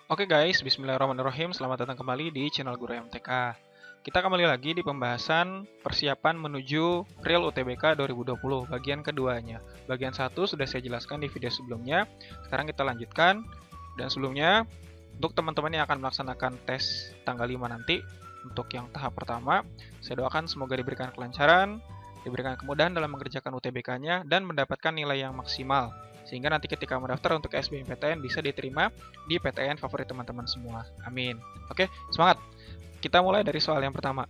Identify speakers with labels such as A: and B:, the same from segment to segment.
A: Oke guys, bismillahirrahmanirrahim. Selamat datang kembali di channel Guru MTK. Kita kembali lagi di pembahasan persiapan menuju Real UTBK 2020, bagian keduanya. Bagian 1 sudah saya jelaskan di video sebelumnya. Sekarang kita lanjutkan. Dan sebelumnya, untuk teman-teman yang akan melaksanakan tes tanggal 5 nanti, untuk yang tahap pertama, saya doakan semoga diberikan kelancaran, diberikan kemudahan dalam mengerjakan UTBK-nya, dan mendapatkan nilai yang maksimal. Sehingga nanti ketika mendaftar untuk SBMPTN bisa diterima di PTN favorit teman-teman semua. Amin. Oke, semangat. Kita mulai dari soal yang pertama.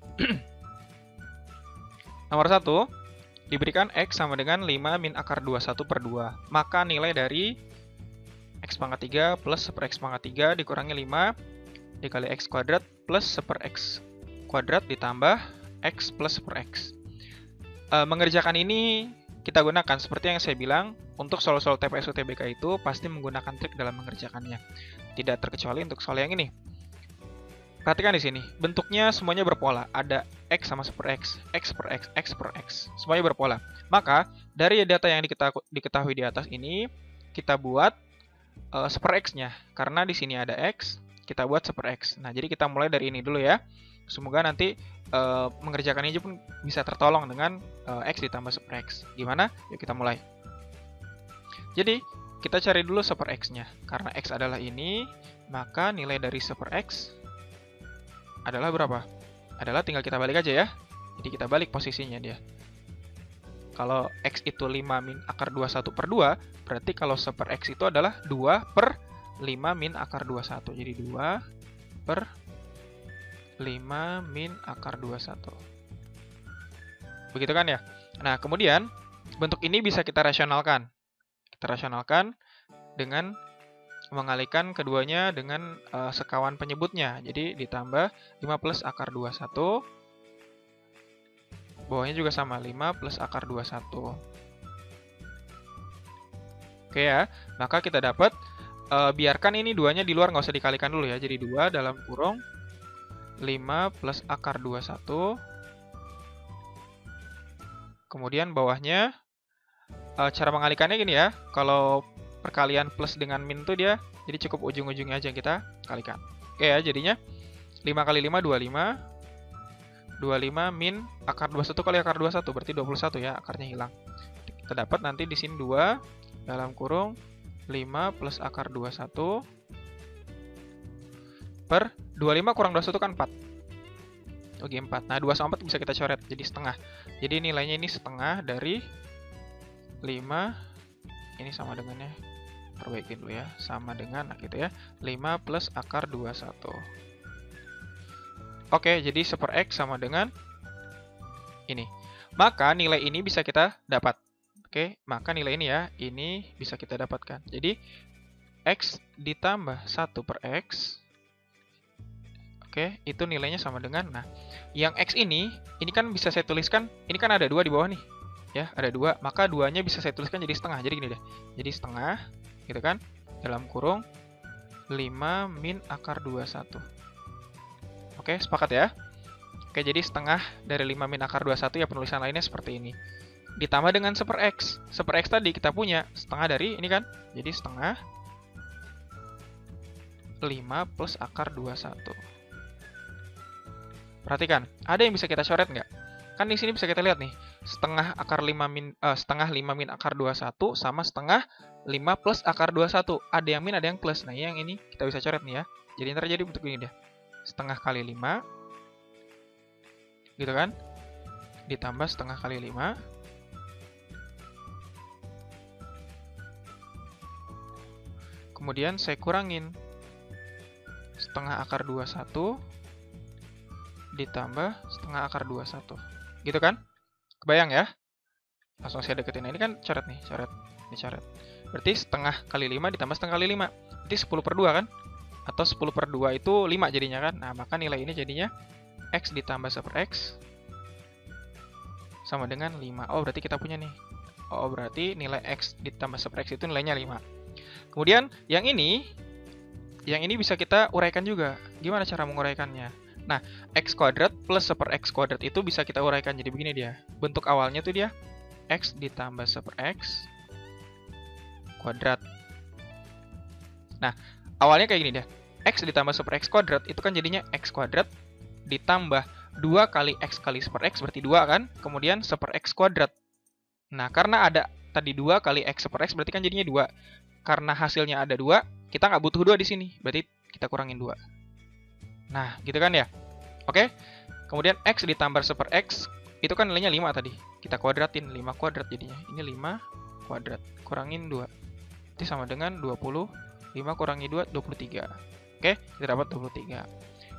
A: Nomor 1, diberikan X sama dengan 5 min akar 21 per 2. Maka nilai dari X pangkat 3 plus 1 per X pangkat 3 dikurangi 5 dikali X kuadrat plus 1 per X kuadrat ditambah X plus 1 per X. Mengerjakan ini kita gunakan seperti yang saya bilang, untuk soal-soal TPS UTBK itu pasti menggunakan trik dalam mengerjakannya. Tidak terkecuali untuk soal yang ini. Perhatikan di sini, bentuknya semuanya berpola. Ada X sama 1 per X, X per X, X per X. Semuanya berpola. Maka, dari data yang diketahui di atas ini, kita buat 1 per X-nya. Karena di sini ada X, kita buat 1 per X. Nah, jadi kita mulai dari ini dulu ya. Semoga nanti mengerjakan ini pun bisa tertolong dengan X ditambah 1 per X. Gimana? Yuk kita mulai. Jadi, kita cari dulu 1 per X-nya. Karena X adalah ini, maka nilai dari 1 per X adalah berapa? Adalah tinggal kita balik aja ya. Jadi kita balik posisinya dia. Kalau X itu 5 min akar 21 per 2, berarti kalau 1 per X itu adalah 2 per 5 min akar 21. Jadi 2 per 5 min akar 21. Begitu kan ya? Nah, kemudian bentuk ini bisa kita rasionalkan. Kita rasionalkan dengan mengalihkan keduanya dengan sekawan penyebutnya. Jadi ditambah 5 plus akar 21. Bawahnya juga sama, 5 plus akar 21. Oke ya, maka kita dapat, biarkan ini duanya di luar, nggak usah dikalikan dulu ya. Jadi 2 dalam kurung 5 plus akar 21. Kemudian bawahnya, cara mengalikannya gini ya. Kalau perkalian plus dengan min tuh dia, jadi cukup ujung-ujungnya aja kita kalikan. Oke ya, jadinya 5 kali 5, 25. 25 min akar 21 kali akar 21, berarti 21 ya, akarnya hilang. Kita dapat nanti di sini 2 dalam kurung 5 plus akar 21 per 25 kurang 21 kan 4. Oke, 4. Nah, 2 sama 4 bisa kita coret jadi setengah. Jadi nilainya ini setengah dari 5. Ini sama dengannya. Perbaikin dulu ya. Sama dengan, nah gitu ya. 5 plus akar 21. Oke, jadi 1 per X sama dengan ini. Maka nilai ini bisa kita dapat. Oke, maka nilai ini ya, ini bisa kita dapatkan. Jadi, X ditambah 1 per X. Oke, itu nilainya sama dengan, nah, yang X ini kan bisa saya tuliskan, ini kan ada 2 di bawah nih. Ya, ada 2, maka 2-nya bisa saya tuliskan jadi setengah. Jadi gini deh, jadi setengah, gitu kan, dalam kurung 5 min akar 21. Oke, sepakat ya? Oke, jadi setengah dari 5 min akar 21 ya, penulisan lainnya seperti ini. Ditambah dengan 1 per X. 1 per X tadi kita punya setengah dari ini kan, jadi setengah 5 plus akar 21. Perhatikan, ada yang bisa kita coret nggak? Kan di sini bisa kita lihat nih, setengah 5 min akar 21 sama setengah 5 plus akar 21. Ada yang min, ada yang plus. Nah, yang ini kita bisa coret nih ya. Jadi ntar jadi bentuk ini deh. Setengah kali 5. Gitu kan? Ditambah setengah kali 5. Kemudian saya kurangin setengah akar 21 ditambah setengah akar 21. Gitu kan? Kebayang ya? Langsung saya deketin. Nah, ini kan coret nih, coret. Ini coret. Berarti setengah kali 5 ditambah setengah kali 5. Berarti 10 per 2 kan? Atau 10 per 2 itu 5 jadinya kan? Nah, maka nilai ini jadinya X ditambah 1 per X sama dengan 5. Oh, berarti kita punya nih. Oh, berarti nilai X ditambah 1 per X itu nilainya 5. Kemudian, yang ini bisa kita uraikan juga. Gimana cara menguraikannya? Nah, X kuadrat plus 1 per X kuadrat itu bisa kita uraikan jadi begini dia. Bentuk awalnya tuh dia X ditambah 1 per X kuadrat. Nah, awalnya kayak gini deh. X ditambah 1 per X kuadrat itu kan jadinya X kuadrat ditambah 2 kali X kali 1 per X berarti 2 kan? Kemudian 1 per X kuadrat. Nah, karena ada tadi 2 kali X 1 per X berarti kan jadinya 2. Karena hasilnya ada 2, kita nggak butuh 2 di sini. Berarti kita kurangin 2. Nah, gitu kan ya? Oke. Kemudian X ditambah 1 per X, itu kan nilainya 5 tadi. Kita kuadratin, 5 kuadrat jadinya. Ini 5 kuadrat. Kurangin 2. Itu sama dengan 20. 5 kurangi 2, 23. Oke, kita dapat 23.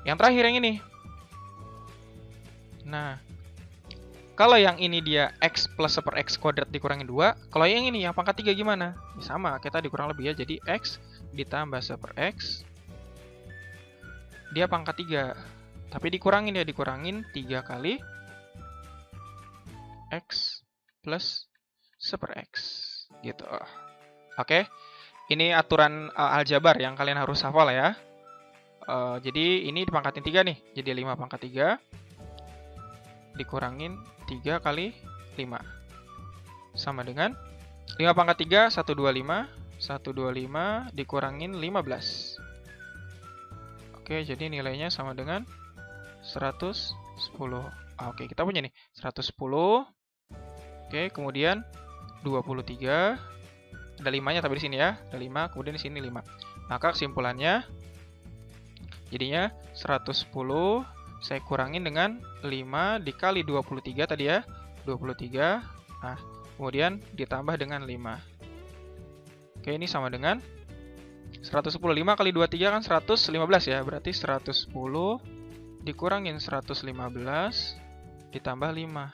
A: Yang terakhir yang ini. Nah, kalau yang ini dia X plus 1 per X kuadrat dikurangi 2. Kalau yang ini, yang pangkat 3 gimana? Ya sama, kita dikurang lebih ya. Jadi X ditambah 1 per X. Dia pangkat 3. Tapi dikurangin ya, dikurangin 3 kali X plus 1 per X. Gitu. Oke, ini aturan aljabar yang kalian harus hafal ya. Jadi ini dipangkatin 3 nih. Jadi 5 pangkat 3. Dikurangin 3 kali 5. Sama dengan 5 pangkat 3, 125. 125 dikurangin 15. Oke, jadi nilainya sama dengan 110. Oke, kita punya nih 110. Oke, kemudian 23. Ada 5-nya tapi di sini ya. Ada 5, kemudian di sini 5. Maka kesimpulannya jadinya 110 saya kurangin dengan 5 dikali 23 tadi ya. 23. Nah, kemudian ditambah dengan 5. Oke, ini sama dengan 110. 5 kali 23 kan 115 ya. Berarti 110 dikurangin 115 ditambah 5.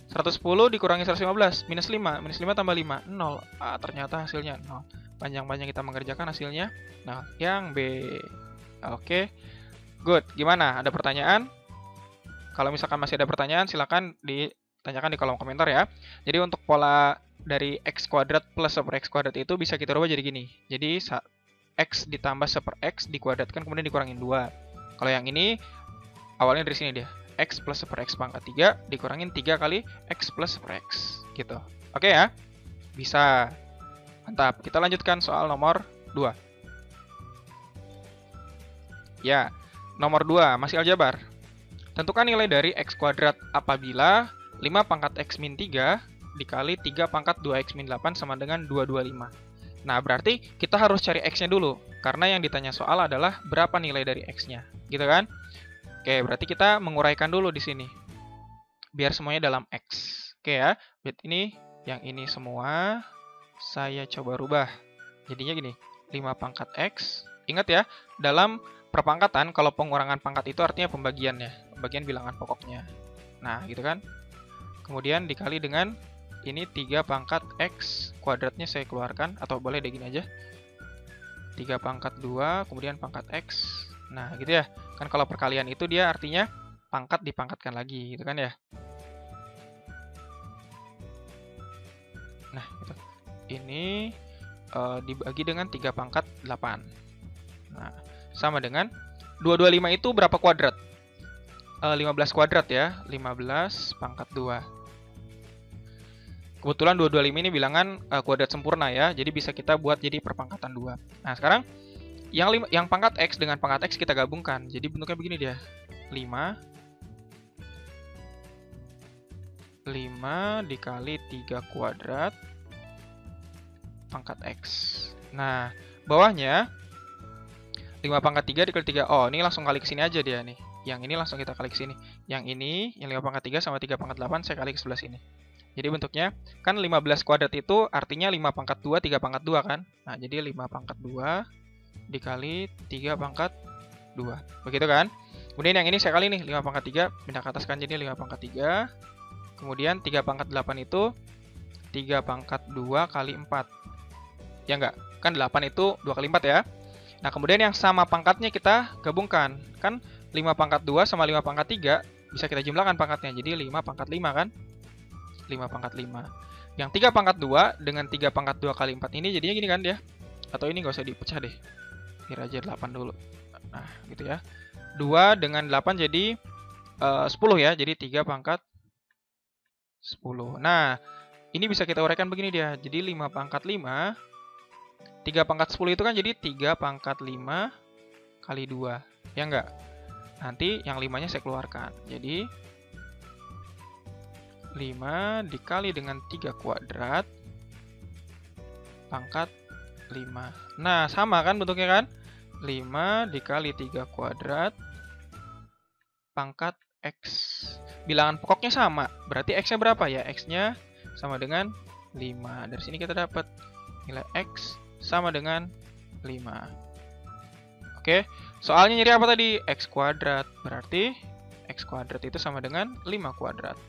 A: 110 dikurangi 115 minus 5. Minus 5 tambah 5. 0. Ternyata hasilnya 0. Panjang-panjang kita mengerjakan hasilnya 0. Yang B. Oke. Good. Gimana? Ada pertanyaan? Kalau misalkan masih ada pertanyaan, silakan ditanyakan di kolom komentar ya. Jadi untuk pola dari X kuadrat plus 1 per X kuadrat itu bisa kita rubah jadi gini. Jadi X ditambah 1 per X dikuadratkan kemudian dikurangin 2. Kalau yang ini awalnya dari sini dia. X plus 1 per X pangkat 3 dikurangin 3 kali X plus 1 per X. Gitu. Oke ya? Bisa. Mantap. Kita lanjutkan soal nomor 2. Ya, nomor 2 masih aljabar. Tentukan nilai dari X kuadrat apabila 5 pangkat X min 3 dikali 3 pangkat 2X min 8 sama dengan 225. Nah, berarti kita harus cari X-nya dulu. Karena yang ditanya soal adalah berapa nilai dari X-nya. Gitu kan? Oke, berarti kita menguraikan dulu di sini. Biar semuanya dalam X. Oke ya, ini yang ini semua saya coba rubah. Jadinya gini, 5 pangkat X. Ingat ya, dalam perpangkatan, kalau pengurangan pangkat itu artinya pembagiannya. Pembagian bilangan pokoknya. Nah, gitu kan. Kemudian dikali dengan ini 3 pangkat X kuadratnya saya keluarkan. Atau boleh deh gini aja. 3 pangkat 2, kemudian pangkat X. Nah, gitu ya. Kan kalau perkalian itu dia artinya pangkat dipangkatkan lagi, gitu kan ya. Nah, gitu. Ini dibagi dengan 3 pangkat 8. Nah, sama dengan 225 itu berapa kuadrat? 15 kuadrat ya. 15 pangkat 2. Kebetulan 225 ini bilangan kuadrat sempurna ya. Jadi bisa kita buat jadi perpangkatan 2. Nah, sekarang yang pangkat X dengan pangkat X kita gabungkan. Jadi bentuknya begini dia. 5 dikali 3 kuadrat pangkat X. Nah, bawahnya 5 pangkat 3 dikali 3. Oh, ini langsung kali ke sini aja dia nih. Yang ini langsung kita kali ke sini. Yang ini, yang 5 pangkat 3 sama 3 pangkat 8 saya kali ke sebelah sini. Jadi bentuknya, kan 15 kuadrat itu artinya 5 pangkat 2, 3 pangkat 2 kan? Nah, jadi 5 pangkat 2 dikali 3 pangkat 2. Begitu kan? Kemudian yang ini saya kali nih, 5 pangkat 3, pindah ke atas kan, jadi 5 pangkat 3. Kemudian 3 pangkat 8 itu 3 pangkat 2 kali 4. Ya enggak? Kan 8 itu 2 kali 4 ya. Nah, kemudian yang sama pangkatnya kita gabungkan. Kan 5 pangkat 2 sama 5 pangkat 3 bisa kita jumlahkan pangkatnya. Jadi 5 pangkat 5 kan? 5 pangkat 5. Yang 3 pangkat 2 dengan 3 pangkat 2 kali 4 ini jadinya gini kan dia. Atau ini nggak usah dipecah deh. Biar aja 8 dulu. Nah, gitu ya. 2 dengan 8 jadi 10 ya. Jadi 3 pangkat 10. Nah, ini bisa kita uraikan begini dia. Jadi 5 pangkat 5 3 pangkat 10 itu kan jadi 3 pangkat 5 kali 2. Ya enggak? Nanti yang 5-nya saya keluarkan. Jadi 5 dikali dengan 3 kuadrat pangkat 5. Nah, sama kan bentuknya kan? 5 dikali 3 kuadrat pangkat X. Bilangan pokoknya sama. Berarti X-nya berapa ya? X-nya sama dengan 5. Dari sini kita dapat nilai X sama dengan 5. Oke, soalnya nyari apa tadi? X kuadrat. Berarti X kuadrat itu sama dengan 5 kuadrat.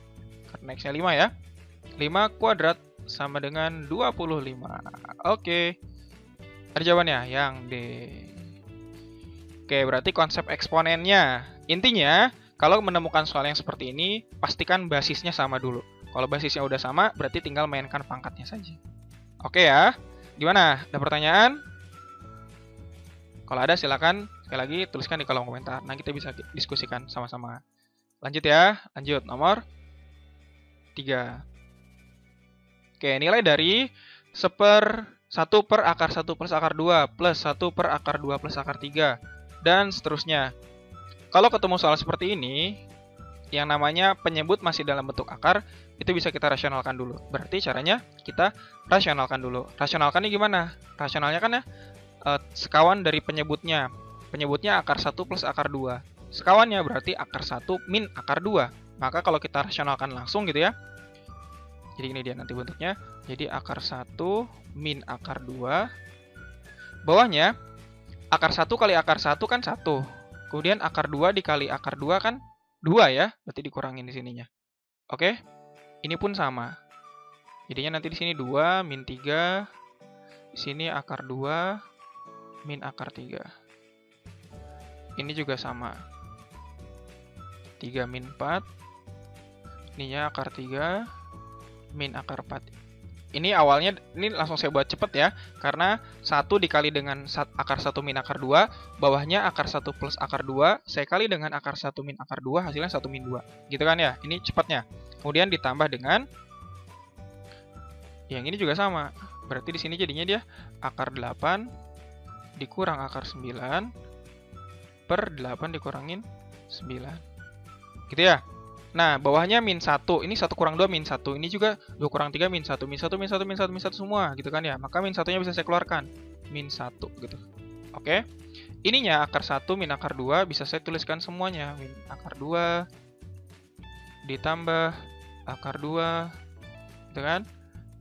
A: Karena X-nya 5 ya. 5 kuadrat sama dengan 25. Oke. Ada jawabannya? Yang D. Oke, berarti konsep eksponennya. Intinya, kalau menemukan soal yang seperti ini, pastikan basisnya sama dulu. Kalau basisnya udah sama, berarti tinggal mainkan pangkatnya saja. Oke ya. Gimana? Ada pertanyaan? Kalau ada silakan sekali lagi tuliskan di kolom komentar. Nah, kita bisa diskusikan sama-sama. Lanjut ya. Lanjut nomor 3. Oke, nilai dari 1 per akar 1 plus akar 2 plus 1 per akar 2 plus akar 3 dan seterusnya. Kalau ketemu soal seperti ini, yang namanya penyebut masih dalam bentuk akar, itu bisa kita rasionalkan dulu. Berarti caranya kita rasionalkan dulu. Rasionalkannya gimana? Rasionalnya kan ya sekawan dari penyebutnya. Penyebutnya akar 1 plus akar 2. Sekawannya berarti akar 1 min akar 2. Maka kalau kita rasionalkan langsung gitu ya. Jadi ini dia nanti bentuknya. Jadi akar 1 min akar 2. Bawahnya akar 1 kali akar 1 kan 1. Kemudian akar 2 dikali akar 2 kan 2 ya. Berarti dikurangin di sininya. Oke. Ini pun sama. Jadinya nanti di sini 2 min 3. Di sini akar 2 min akar 3. Ini juga sama. 3 min 4. Ininya akar 3 min akar 4. Ini awalnya, ini langsung saya buat cepet ya. Karena 1 dikali dengan akar 1 min akar 2. Bawahnya akar 1 plus akar 2. Saya kali dengan akar 1 min akar 2. Hasilnya 1 min 2. Gitu kan ya. Ini cepatnya. Kemudian ditambah dengan yang ini juga sama. Berarti di sini jadinya dia akar 8 dikurang akar 9 per 8 dikurangin 9. Gitu ya. Nah, bawahnya min 1. Ini 1 kurang 2 min 1. Ini juga 2 kurang 3 min 1. Min 1, min 1, min 1, min 1 semua. Gitu kan ya. Maka min 1-nya bisa saya keluarkan. Min 1 gitu. Oke. Ininya akar 1 min akar 2 bisa saya tuliskan semuanya. Min akar 2 ditambah akar 2. Gitu kan.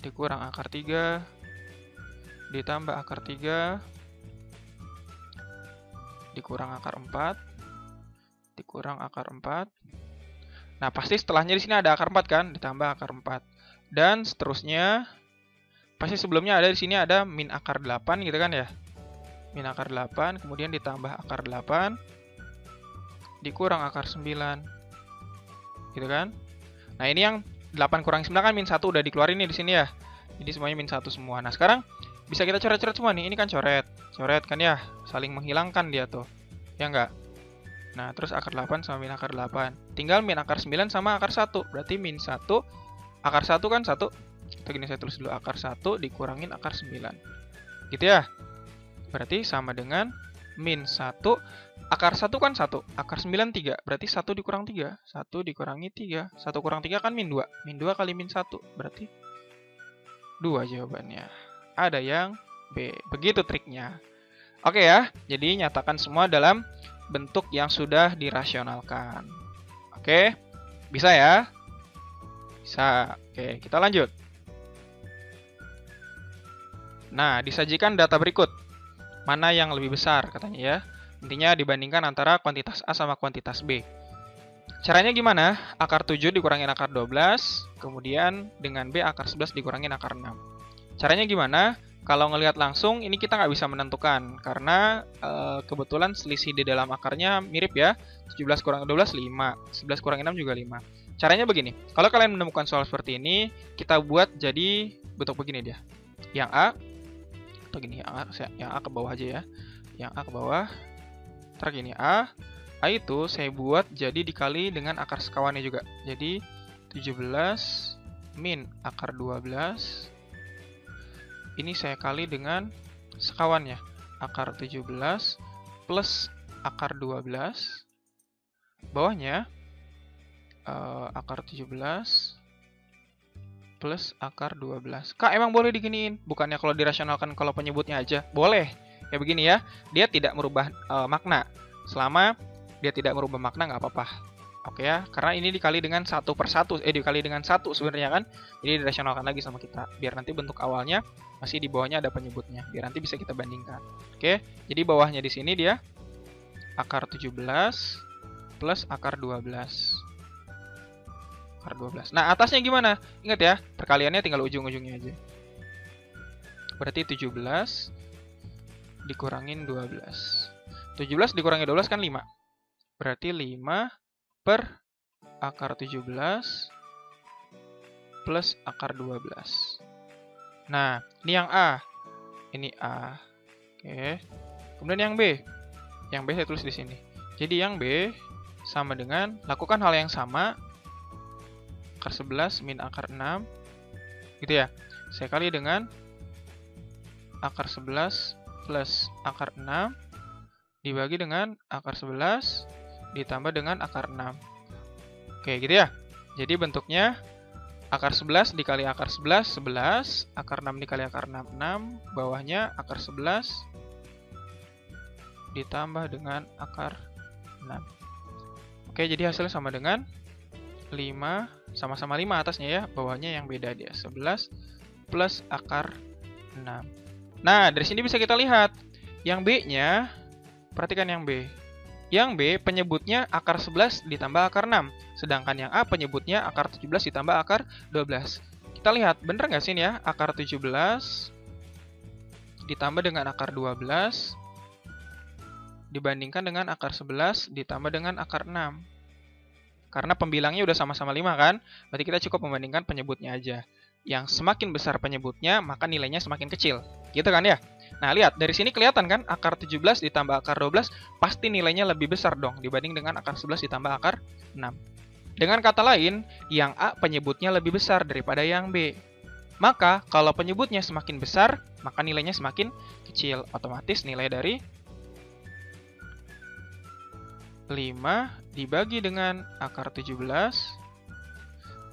A: Dikurang akar 3. Ditambah akar 3. Dikurang akar 4. Dikurang akar 4. Nah, pasti setelahnya di sini ada akar 4 kan, ditambah akar 4. Dan seterusnya, pasti sebelumnya ada di sini ada min akar 8 gitu kan ya. Min akar 8, kemudian ditambah akar 8, dikurang akar 9. Gitu kan. Nah, ini yang 8 kurang 9 kan min 1 udah dikeluarin nih di sini ya. Jadi semuanya min 1 semua. Nah, sekarang bisa kita coret-coret semua nih. Ini kan coret. Coret kan ya, saling menghilangkan dia tuh. Ya enggak? Nah, terus akar 8 sama min akar 8. Tinggal min akar 9 sama akar 1. Berarti min 1. Akar 1 kan 1. Atau gini saya tulis dulu. Akar 1 dikurangin akar 9. Gitu ya. Berarti sama dengan min 1. Akar 1 kan 1. Akar 9 3. Berarti 1 dikurang 3. 1 dikurangi 3. 1 kurang 3 kan min 2. Min 2 kali min 1. Berarti 2 jawabannya. Ada yang B. Begitu triknya. Oke ya. Jadi nyatakan semua dalam bentuk yang sudah dirasionalkan. Oke, bisa ya? Bisa. Oke, kita lanjut. Nah, disajikan data berikut. Mana yang lebih besar katanya ya. Intinya dibandingkan antara kuantitas A sama kuantitas B. Caranya gimana? Akar 7 dikurangin akar 12, kemudian dengan B akar 11 dikurangin akar 6. Caranya gimana? Kalau ngelihat langsung, ini kita nggak bisa menentukan. Karena kebetulan selisih di dalam akarnya mirip ya. 17 kurang 12, 5. 11 kurang 6 juga 5. Caranya begini. Kalau kalian menemukan soal seperti ini, kita buat jadi bentuk begini dia. Yang A, atau gini, yang A ke bawah aja ya. Yang A ke bawah. Terus gini, A itu saya buat jadi dikali dengan akar sekawannya juga. Jadi 17 min akar 12. Ini saya kali dengan sekawannya. Akar 17 plus akar 12. Bawahnya akar 17 plus akar 12. Kak, emang boleh diginiin? Bukannya kalau dirasionalkan kalau penyebutnya aja? Boleh. Ya begini ya, dia tidak merubah makna. Selama dia tidak merubah makna nggak apa-apa. Oke ya, karena ini dikali dengan 1/1, dikali dengan 1 sebenarnya kan. Jadi dirasionalkan lagi sama kita. Biar nanti bentuk awalnya masih di bawahnya ada penyebutnya. Biar nanti bisa kita bandingkan. Oke, jadi bawahnya di sini dia akar 17 plus akar 12. Akar 12. Nah, atasnya gimana? Ingat ya, perkaliannya tinggal ujung-ujungnya aja. Berarti 17 dikurangin 12. 17 dikurangi 12 kan 5. Berarti 5 per akar 17 plus akar 12. Nah, ini yang A. Ini A. Oke. Kemudian yang B. Yang B saya tulis di sini. Jadi yang B sama dengan, lakukan hal yang sama, akar 11 min akar 6. Gitu ya. Saya kali dengan akar 11 plus akar 6 dibagi dengan akar 11 ditambah dengan akar 6. Oke, gitu ya. Jadi bentuknya akar 11 dikali akar 11, 11. Akar 6 dikali akar 6, 6. Bawahnya akar 11 ditambah dengan akar 6. Oke, jadi hasilnya sama dengan 5, sama-sama 5 atasnya ya. Bawahnya yang beda dia, 11 plus akar 6. Nah, dari sini bisa kita lihat. Yang B-nya, perhatikan yang B. Yang B penyebutnya akar 11 ditambah akar 6. Sedangkan yang A penyebutnya akar 17 ditambah akar 12. Kita lihat, bener nggak sih ini ya? Akar 17 ditambah dengan akar 12 dibandingkan dengan akar 11 ditambah dengan akar 6. Karena pembilangnya udah sama-sama 5 kan? Berarti kita cukup membandingkan penyebutnya aja. Yang semakin besar penyebutnya, maka nilainya semakin kecil. Gitu kan ya? Nah, lihat. Dari sini kelihatan kan? Akar 17 ditambah akar 12, pasti nilainya lebih besar dong dibanding dengan akar 11 ditambah akar 6. Dengan kata lain, yang A penyebutnya lebih besar daripada yang B. Maka, kalau penyebutnya semakin besar, maka nilainya semakin kecil. Otomatis nilai dari 5 dibagi dengan akar 17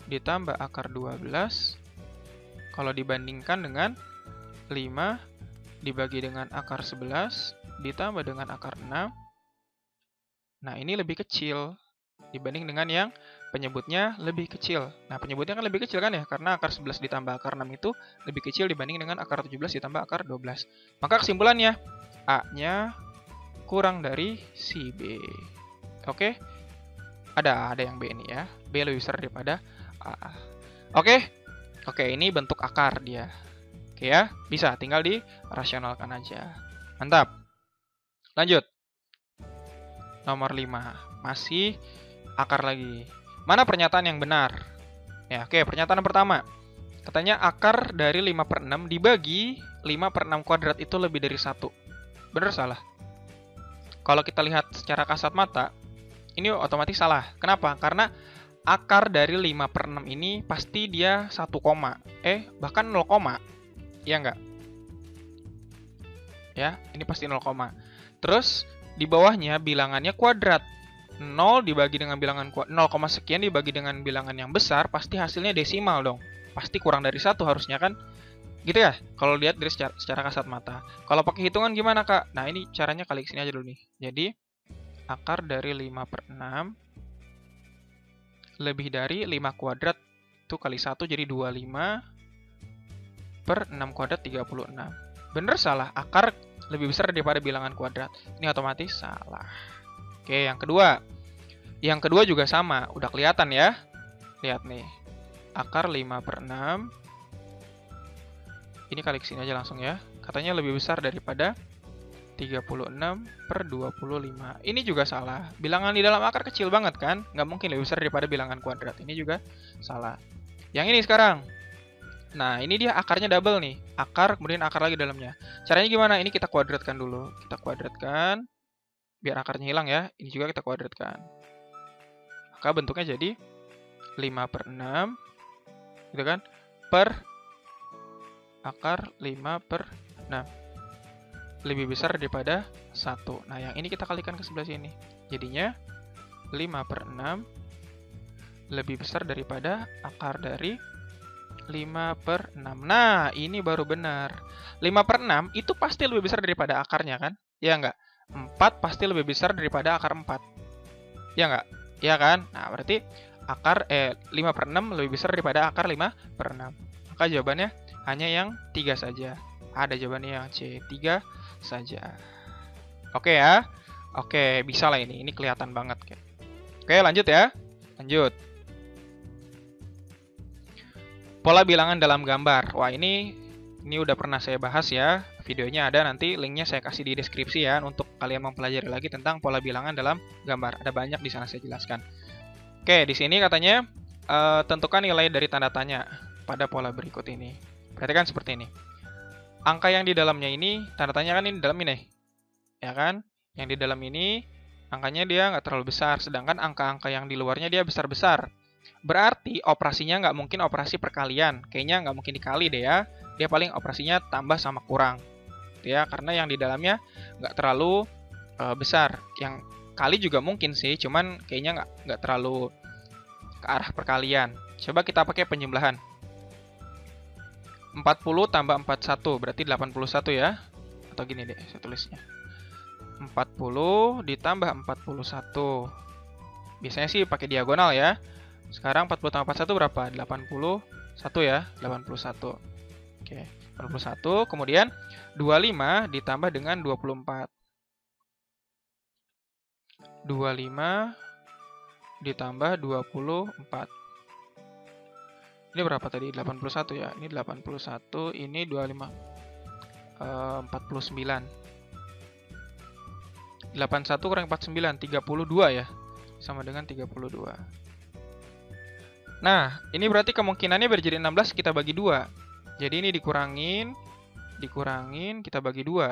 A: ditambah akar 12. Kalau dibandingkan dengan 5 dibagi dengan akar 11 ditambah dengan akar 6. Nah, ini lebih kecil dibanding dengan yang penyebutnya lebih kecil. Nah, penyebutnya kan lebih kecil kan ya? Karena akar 11 ditambah akar 6 itu lebih kecil dibanding dengan akar 17 ditambah akar 12. Maka kesimpulannya, A-nya kurang dari si B. Oke? Ada yang B ini ya. B lebih besar daripada A. Oke? Oke, ini bentuk akar dia. Oke ya, bisa tinggal dirasionalkan aja. Mantap. Lanjut. Nomor 5. Masih akar lagi. Mana pernyataan yang benar? Ya, oke, pernyataan pertama. Katanya akar dari 5/6 dibagi 5/6 kuadrat itu lebih dari 1. Benar salah? Kalau kita lihat secara kasat mata, ini otomatis salah. Kenapa? Karena akar dari 5/6 ini pasti dia 1 koma. Bahkan 0 koma. Iya nggak? Ya, ini pasti 0 koma. Terus, di bawahnya bilangannya kuadrat. 0 dibagi dengan bilangan 0, sekian dibagi dengan bilangan yang besar, pasti hasilnya desimal dong. Pasti kurang dari 1 harusnya kan? Gitu ya, kalau lihat dari secara kasat mata. Kalau pakai hitungan gimana, Kak? Nah, ini caranya kali sini aja dulu nih. Jadi, akar dari 5/6 lebih dari 5 kuadrat itu kali 1 jadi 25 per 6 kuadrat 36. Bener salah? Akar lebih besar daripada bilangan kuadrat. Ini otomatis salah. Oke, yang kedua. Yang kedua juga sama. Udah kelihatan ya. Lihat nih. Akar 5/6. Ini kali kesini aja langsung ya. Katanya lebih besar daripada 36 per 25. Ini juga salah. Bilangan di dalam akar kecil banget kan? Nggak mungkin lebih besar daripada bilangan kuadrat. Ini juga salah. Yang ini sekarang. Nah, ini dia akarnya double nih. Akar, kemudian akar lagi dalamnya. Caranya gimana? Ini kita kuadratkan dulu. Kita kuadratkan. Biar akarnya hilang ya. Ini juga kita kuadratkan. Maka bentuknya jadi 5/6. Gitu kan? Per akar 5/6. lebih besar daripada 1. Nah, yang ini kita kalikan ke sebelah sini. Jadinya 5/6 lebih besar daripada akar dari 5/6. Nah, ini baru benar. 5/6 itu pasti lebih besar daripada akarnya kan? Ya nggak? 4 pasti lebih besar daripada akar 4. Ya nggak? Ya kan? Nah, berarti akar 5/6 lebih besar daripada akar 5/6. Maka jawabannya hanya yang 3 saja. Ada jawabannya yang C, 3 saja. Oke ya. Oke, bisa lah ini. Ini kelihatan banget. Oke, lanjut ya. Lanjut. Pola bilangan dalam gambar. Wah, ini udah pernah saya bahas ya. Videonya ada, nanti linknya saya kasih di deskripsi ya untuk kalian mempelajari lagi tentang pola bilangan dalam gambar. Ada banyak di sana saya jelaskan. Oke, di sini katanya tentukan nilai dari tanda tanya pada pola berikut ini. Perhatikan seperti ini. Angka yang di dalamnya ini, tanda tanya kan ini di dalam ini. Ya kan? Yang di dalam ini, angkanya dia nggak terlalu besar. Sedangkan angka-angka yang di luarnya dia besar-besar. Berarti operasinya nggak mungkin operasi perkalian. Kayaknya nggak mungkin dikali deh ya. Dia paling operasinya tambah sama kurang. Ya, karena yang di dalamnya nggak terlalu besar. Yang kali juga mungkin sih, cuman kayaknya nggak terlalu ke arah perkalian. Coba kita pakai penjumlahan. 40 tambah 41 berarti 81 ya. Atau gini deh saya tulisnya. 40 ditambah 41. Biasanya sih pakai diagonal ya. Sekarang 40 tambah 41 berapa? 81 ya. 81. Oke, 81. Kemudian 25 ditambah dengan 24. 25 ditambah 24. Ini berapa tadi? 81 ya. Ini 81, ini 25. 49. 81 kurang 49, 32 ya. Sama dengan 32. Nah, ini berarti kemungkinannya biar jadi 16 kita bagi 2. Jadi ini dikurangin, kita bagi 2.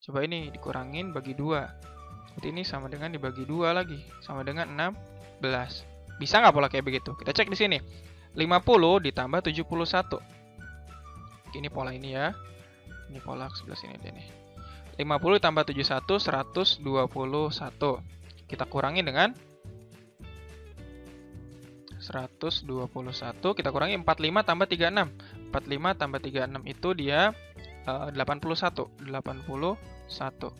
A: Coba ini dikurangin bagi 2. Berarti ini sama dengan dibagi 2 lagi. Sama dengan 16. Bisa nggak pola kayak begitu? Kita cek di sini. 50 ditambah 71. Ini pola ini ya. Ini pola sebelah sini deh nih. 50 ditambah 71, 121. Kita kurangi dengan 121. Kita kurangi 45 tambah 36. 45 tambah 36 itu dia 81. 81.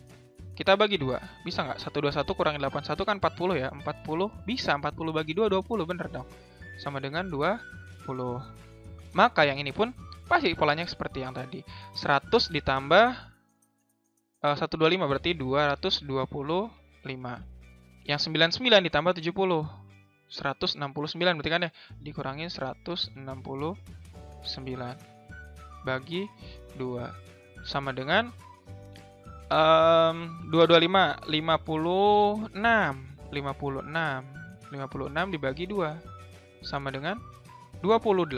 A: Kita bagi 2. Bisa nggak? 121 kurangi 81 kan 40 ya. 40 bisa. 40 bagi 2, 20. Bener dong. Sama dengan 20. Maka yang ini pun pasti polanya seperti yang tadi. 100 ditambah 125 berarti 225. Yang 99 ditambah 70. 169 berarti kan ya. Dikurangin 169. Bagi 2. Sama dengan 225. 56. 56 dibagi 2. Sama dengan 28.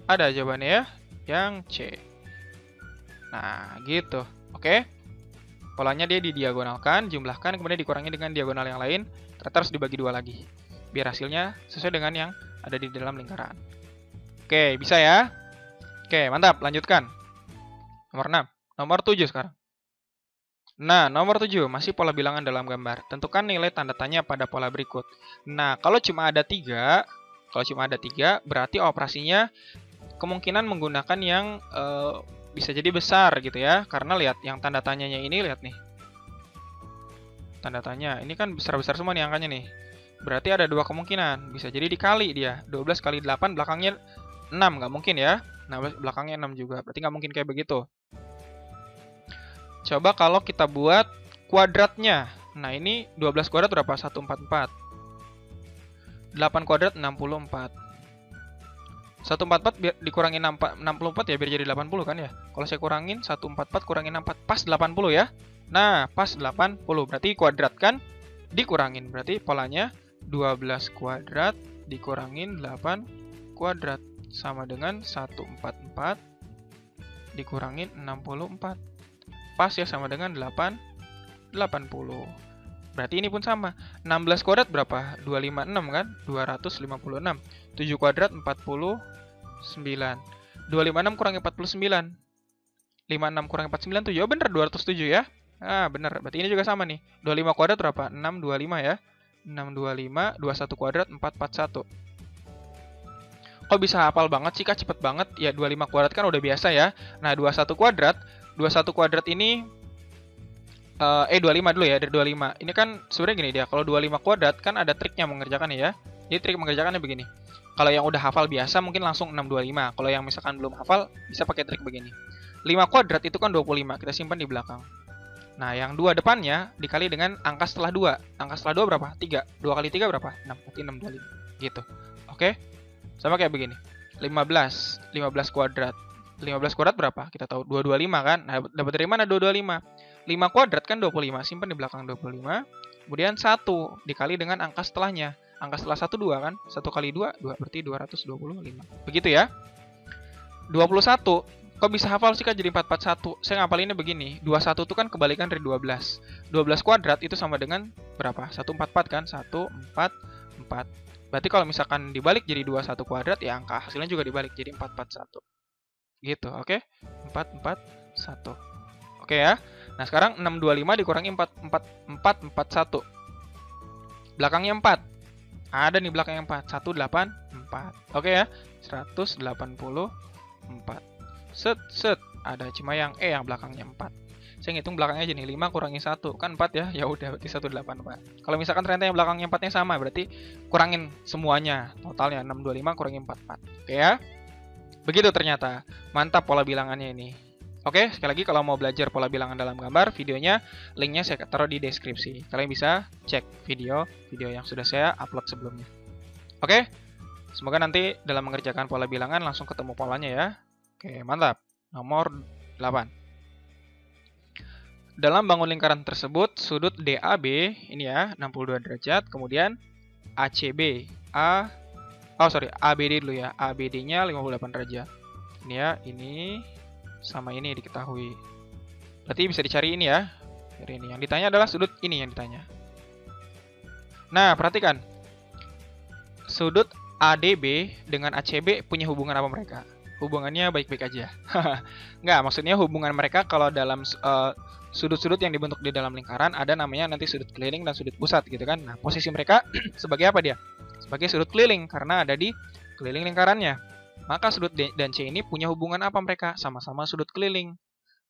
A: Ada jawabannya ya, yang C. Nah, gitu. Oke. Polanya dia didiagonalkan, jumlahkan, kemudian dikurangi dengan diagonal yang lain, terus dibagi 2 lagi. Biar hasilnya sesuai dengan yang ada di dalam lingkaran. Oke, bisa ya? Oke, mantap. Lanjutkan. Nomor 6. Nomor 7 sekarang. Nah, nomor 7 masih pola bilangan dalam gambar. Tentukan nilai tanda tanya pada pola berikut. Nah, kalau cuma ada 3, berarti operasinya kemungkinan menggunakan yang bisa jadi besar gitu ya. Karena lihat yang tanda tanyanya ini, lihat nih. Tanda tanya, ini kan besar-besar semua nih angkanya nih. Berarti ada 2 kemungkinan. Bisa jadi dikali dia. 12 kali 8 belakangnya 6, nggak mungkin ya. Nah, belakangnya 6 juga. Berarti nggak mungkin kayak begitu. Coba kalau kita buat kuadratnya. Nah, ini 12 kuadrat berapa? 144. 8 kuadrat 64. 144 biar dikurangin 64 ya, biar jadi 80 kan ya. Kalau saya kurangin 144 kurangin 64, pas 80 ya. Nah, pas 80. Berarti kuadratkan dikurangin. Berarti polanya 12 kuadrat dikurangin 8 kuadrat. Sama dengan 144 dikurangin 64. Pas ya, sama dengan 80. Berarti ini pun sama. 16 kuadrat berapa? 256 kan? 256. 7 kuadrat 49. 256 kurangi 49. 56 kurang 4, 97. Oh, bener, 207 ya. Ah, bener. Berarti ini juga sama nih. 25 kuadrat berapa? 625 ya. 625, 21 kuadrat, 441. Kok bisa hafal banget sih, Kak? Cepet banget. Ya, 25 kuadrat kan udah biasa ya. Nah, 21 kuadrat ini 25 dulu ya, dari 25. Ini kan sebenarnya gini dia, kalau 25 kuadrat kan ada triknya mengerjakannya ya. Jadi trik mengerjakannya begini. Kalau yang udah hafal biasa mungkin langsung 625. Kalau yang misalkan belum hafal bisa pakai trik begini. 5 kuadrat itu kan 25, kita simpan di belakang. Nah, yang 2 depannya dikali dengan angka setelah 2. Angka setelah 2 berapa? 3. 2 kali 3 berapa? 6. Berarti 625. Gitu. Oke? Sama kayak begini. 15 kuadrat. 15 kuadrat berapa? Kita tahu 225 kan? Nah, dapat dari mana 225? 5 kuadrat kan 25, simpan di belakang 25. Kemudian 1 dikali dengan angka setelahnya. Angka setelah 1 2 kan? 1 kali 2, 2 berarti 225. Begitu ya. 21. Kok bisa hafal sih, Kak, jadi 441? Saya ngapalinnya begini. 21 itu kan kebalikan dari 12. 12 kuadrat itu sama dengan berapa? 144 kan? 144. Berarti kalau misalkan dibalik jadi 21 kuadrat, ya angka hasilnya juga dibalik jadi 441. Gitu, oke? 441. Oke ya. Nah, sekarang 625 dikurangi 441. Belakangnya 4. Ada nih belakangnya 4. 184. Oke ya. 184. Set. Ada cuma yang E yang belakangnya 4. Saya ngitung belakangnya aja nih. 5 kurangi 1. Kan 4 ya. Ya udah, berarti 184. Kalau misalkan ternyata yang belakangnya 4-nya sama, berarti kurangin semuanya. Totalnya 625 kurangi 44. Oke ya. Begitu ternyata. Mantap pola bilangannya ini. Oke, sekali lagi kalau mau belajar pola bilangan dalam gambar, videonya, linknya saya taruh di deskripsi. Kalian bisa cek video yang sudah saya upload sebelumnya. Oke, semoga nanti dalam mengerjakan pola bilangan langsung ketemu polanya ya. Oke, mantap. Nomor 8. Dalam bangun lingkaran tersebut, sudut DAB, ini ya, 62 derajat, kemudian ACB, ABD dulu ya, ABD-nya 58 derajat. Ini ya, ini sama ini diketahui. Berarti bisa dicari ini ya. Dari ini yang ditanya adalah sudut ini yang ditanya. Nah, perhatikan. Sudut ADB dengan ACB punya hubungan apa mereka? Hubungannya baik-baik aja. Nggak, maksudnya hubungan mereka kalau dalam sudut-sudut yang dibentuk di dalam lingkaran ada namanya nanti sudut keliling dan sudut pusat gitu kan. Nah, posisi mereka sebagai apa dia? Sebagai sudut keliling karena ada di keliling lingkarannya. Maka sudut D dan C ini punya hubungan apa mereka? Sama-sama sudut keliling.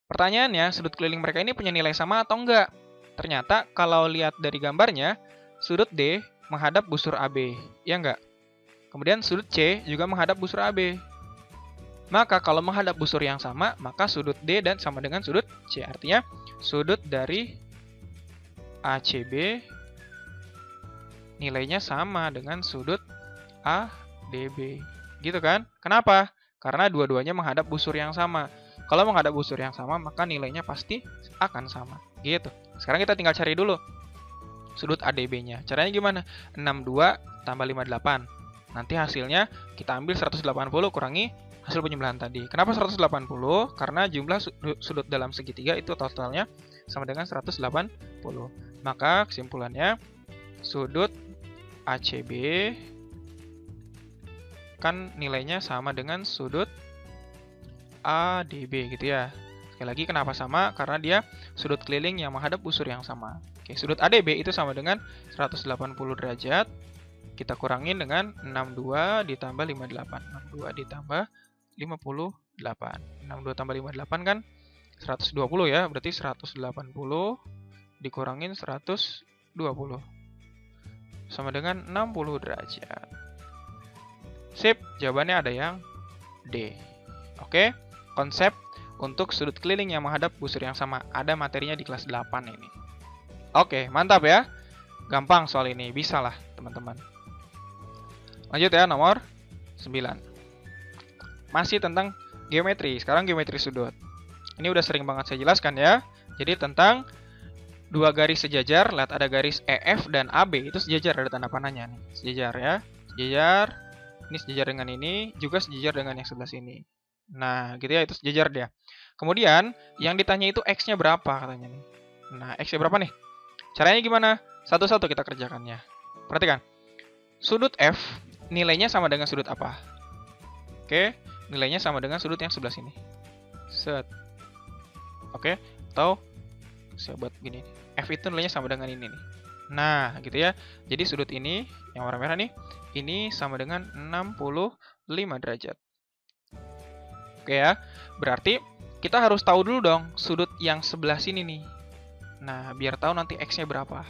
A: Pertanyaannya, sudut keliling mereka ini punya nilai sama atau enggak? Ternyata kalau lihat dari gambarnya, sudut D menghadap busur AB, ya enggak? Kemudian sudut C juga menghadap busur AB. Maka kalau menghadap busur yang sama, maka sudut D dan sama dengan sudut C. Artinya, sudut dari ACB nilainya sama dengan sudut ADB. Gitu kan? Kenapa? Karena dua-duanya menghadap busur yang sama. Kalau menghadap busur yang sama, maka nilainya pasti akan sama. Gitu. Sekarang kita tinggal cari dulu sudut ADB-nya. Caranya gimana? 62 tambah 58. Nanti hasilnya kita ambil 180 kurangi hasil penjumlahan tadi. Kenapa 180? Karena jumlah sudut dalam segitiga itu totalnya sama dengan 180. Maka kesimpulannya, sudut ACB kan nilainya sama dengan sudut ADB gitu ya. Sekali lagi kenapa sama? Karena dia sudut keliling yang menghadap busur yang sama. Oke, sudut ADB itu sama dengan 180 derajat. Kita kurangin dengan 62 ditambah 58. 62 ditambah 58. 62 tambah 58 kan 120 ya. Berarti 180 dikurangin 120. Sama dengan 60 derajat. Sip, jawabannya ada yang D. Oke, konsep untuk sudut keliling yang menghadap busur yang sama. Ada materinya di kelas 8 ini. Oke, mantap ya. Gampang soal ini, bisa lah teman-teman. Lanjut ya, nomor 9. Masih tentang geometri. Sekarang geometri sudut. Ini udah sering banget saya jelaskan ya. Jadi tentang dua garis sejajar, lihat ada garis EF dan AB. Itu sejajar, ada tanda panahnya nih. Sejajar ya. Sejajar. Ini sejajar dengan ini, juga sejajar dengan yang sebelah sini. Nah, gitu ya, itu sejajar dia. Kemudian, yang ditanya itu X-nya berapa katanya nih. Nah, X-nya berapa nih? Caranya gimana? Satu-satu kita kerjakannya. Perhatikan. Sudut F, nilainya sama dengan sudut apa? Oke, nilainya sama dengan sudut yang sebelah sini. Set. Oke, atau saya buat gini. F itu nilainya sama dengan ini nih. Nah, gitu ya. Jadi sudut ini, yang warna merah nih, ini sama dengan 65 derajat. Oke ya, berarti kita harus tahu dulu dong sudut yang sebelah sini nih. Nah, biar tahu nanti X-nya berapa.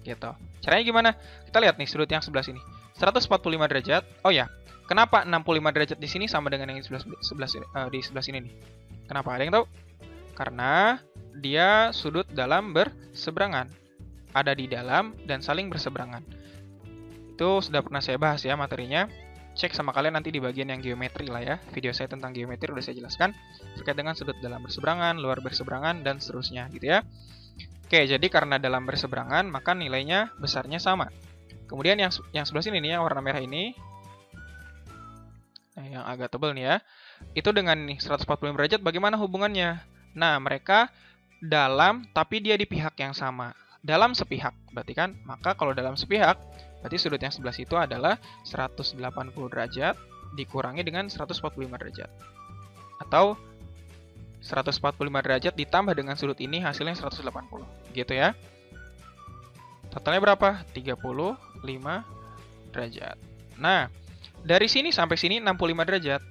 A: Gitu. Caranya gimana? Kita lihat nih sudut yang sebelah sini. 145 derajat. Oh ya, kenapa 65 derajat di sini sama dengan yang di sebelah sini nih? Kenapa? Ada yang tahu? Karena dia sudut dalam berseberangan. Ada di dalam dan saling berseberangan. Itu sudah pernah saya bahas ya materinya. Cek sama kalian nanti di bagian yang geometri lah ya. Video saya tentang geometri udah saya jelaskan terkait dengan sudut dalam berseberangan, luar berseberangan, dan seterusnya gitu ya. Oke, jadi karena dalam berseberangan maka nilainya besarnya sama. Kemudian yang sebelah sini nih, yang warna merah ini, yang agak tebal nih ya, itu dengan nih 145 derajat bagaimana hubungannya? Nah, mereka dalam tapi dia di pihak yang sama. Dalam sepihak, berarti kan? Maka kalau dalam sepihak, berarti sudut yang sebelah situ adalah 180 derajat dikurangi dengan 145 derajat. Atau 145 derajat ditambah dengan sudut ini hasilnya 180. Gitu ya. Totalnya berapa? 35 derajat. Nah, dari sini sampai sini 65 derajat.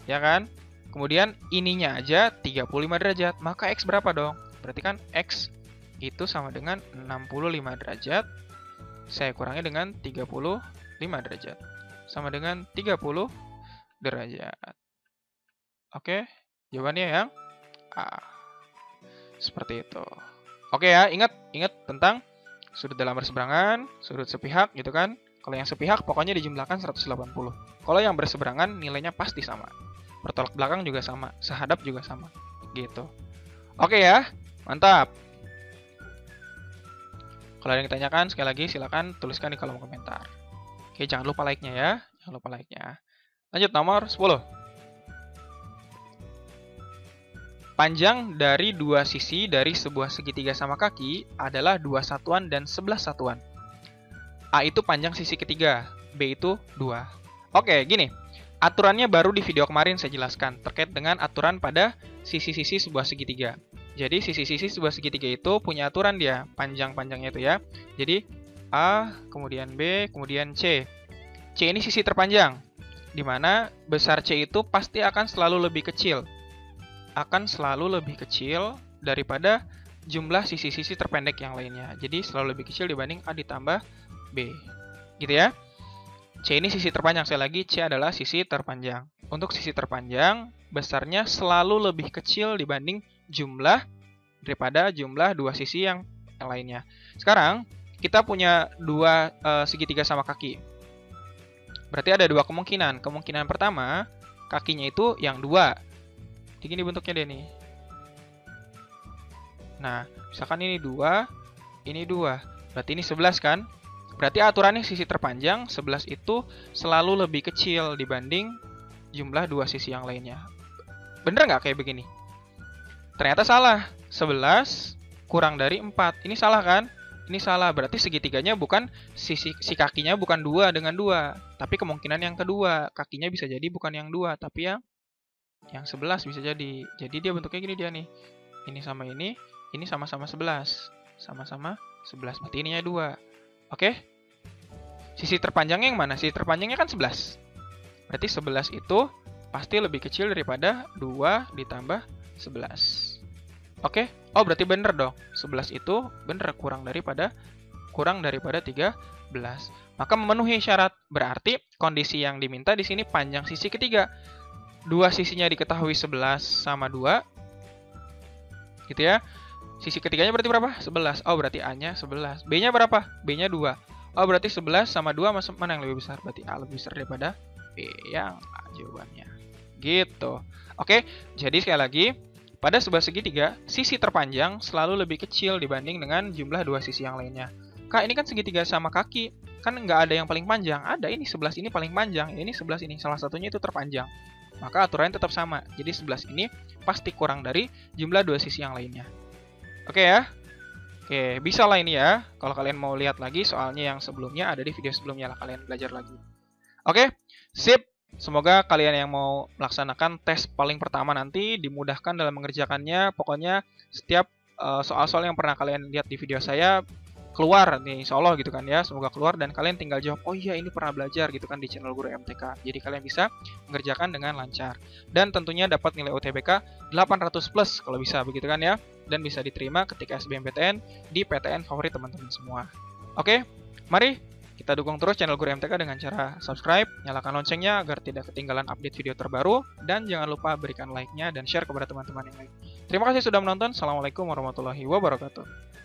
A: Ya kan? Kemudian ininya aja 35 derajat. Maka X berapa dong? Berarti kan X itu sama dengan 65 derajat. Saya kurangi dengan 35 derajat. Sama dengan 30 derajat. Oke, jawabannya yang A. Seperti itu. Oke ya, ingat tentang sudut dalam berseberangan, sudut sepihak gitu kan. Kalau yang sepihak pokoknya dijumlahkan 180. Kalau yang berseberangan nilainya pasti sama. Bertolak belakang juga sama, sehadap juga sama. Gitu. Oke ya, mantap. Kalau ada yang ditanyakan, sekali lagi silakan tuliskan di kolom komentar. Oke, jangan lupa like-nya ya. Jangan lupa like-nya. Lanjut nomor 10. Panjang dari dua sisi dari sebuah segitiga sama kaki adalah 2 satuan dan 11 satuan. A itu panjang sisi ketiga, B itu 2. Oke, gini. Aturannya baru di video kemarin saya jelaskan terkait dengan aturan pada sisi-sisi sebuah segitiga. Jadi sisi-sisi sebuah segitiga itu punya aturan dia, panjang-panjangnya itu ya. Jadi A, kemudian B, kemudian C. C ini sisi terpanjang, di mana besar C itu pasti akan selalu lebih kecil. Akan selalu lebih kecil daripada jumlah sisi-sisi terpendek yang lainnya. Jadi selalu lebih kecil dibanding A ditambah B. Gitu ya. C ini sisi terpanjang. Sekali lagi, C adalah sisi terpanjang. Untuk sisi terpanjang, besarnya selalu lebih kecil dibanding jumlah daripada jumlah dua sisi yang lainnya. Sekarang, kita punya dua segitiga sama kaki. Berarti ada dua kemungkinan. Kemungkinan pertama, kakinya itu yang 2. Gini bentuknya dia nih. Nah, misalkan ini 2, ini 2. Berarti ini 11 kan? Berarti aturannya sisi terpanjang 11 itu selalu lebih kecil dibanding jumlah dua sisi yang lainnya. Bener nggak kayak begini? Ternyata salah. 11 kurang dari 4. Ini salah kan? Ini salah. Berarti segitiganya bukan si kakinya bukan 2 dengan 2. Tapi kemungkinan yang kedua. Kakinya bisa jadi bukan yang 2. Tapi yang 11 bisa jadi. Jadi dia bentuknya gini dia nih. Ini sama ini sama-sama 11. Sama-sama 11. Berarti ininya 2. Oke? Sisi terpanjangnya yang mana? Sisi terpanjangnya kan 11. Berarti 11 itu pasti lebih kecil daripada 2 ditambah 11. Oke? Oh, berarti bener dong. 11 itu bener kurang daripada 13. Maka memenuhi syarat. Berarti kondisi yang diminta di sini panjang sisi ketiga. Dua sisinya diketahui 11 sama 2. Gitu ya. Sisi ketiganya berarti berapa? 11. Oh, berarti A-nya 11. B-nya berapa? B-nya 2. Oh, berarti 11 sama 2 mana yang lebih besar? Berarti A lebih besar daripada B yang A jawabannya. Gitu. Oke, jadi sekali lagi, pada sebuah segitiga, sisi terpanjang selalu lebih kecil dibanding dengan jumlah dua sisi yang lainnya. Kak, ini kan segitiga sama kaki. Kan nggak ada yang paling panjang. Ada, ini 11 ini paling panjang. Ini 11 ini. Salah satunya itu terpanjang. Maka aturannya tetap sama. Jadi 11 ini pasti kurang dari jumlah dua sisi yang lainnya. Oke ya. Oke, bisa lah ini ya. Kalau kalian mau lihat lagi soalnya yang sebelumnya ada di video sebelumnya lah. Kalian belajar lagi. Oke, sip. Semoga kalian yang mau melaksanakan tes paling pertama nanti dimudahkan dalam mengerjakannya. Pokoknya setiap soal-soal yang pernah kalian lihat di video saya keluar nih, insya Allah gitu kan ya. Semoga keluar dan kalian tinggal jawab, oh iya ini pernah belajar gitu kan di channel Guru MTK. Jadi kalian bisa mengerjakan dengan lancar. Dan tentunya dapat nilai UTBK 800 plus kalau bisa begitu kan ya. Dan bisa diterima ketika SBMPTN di PTN favorit teman-teman semua. Oke, mari kita dukung terus channel Guru MTK dengan cara subscribe, nyalakan loncengnya agar tidak ketinggalan update video terbaru, dan jangan lupa berikan like-nya dan share kepada teman-teman yang lain. Terima kasih sudah menonton. Assalamualaikum warahmatullahi wabarakatuh.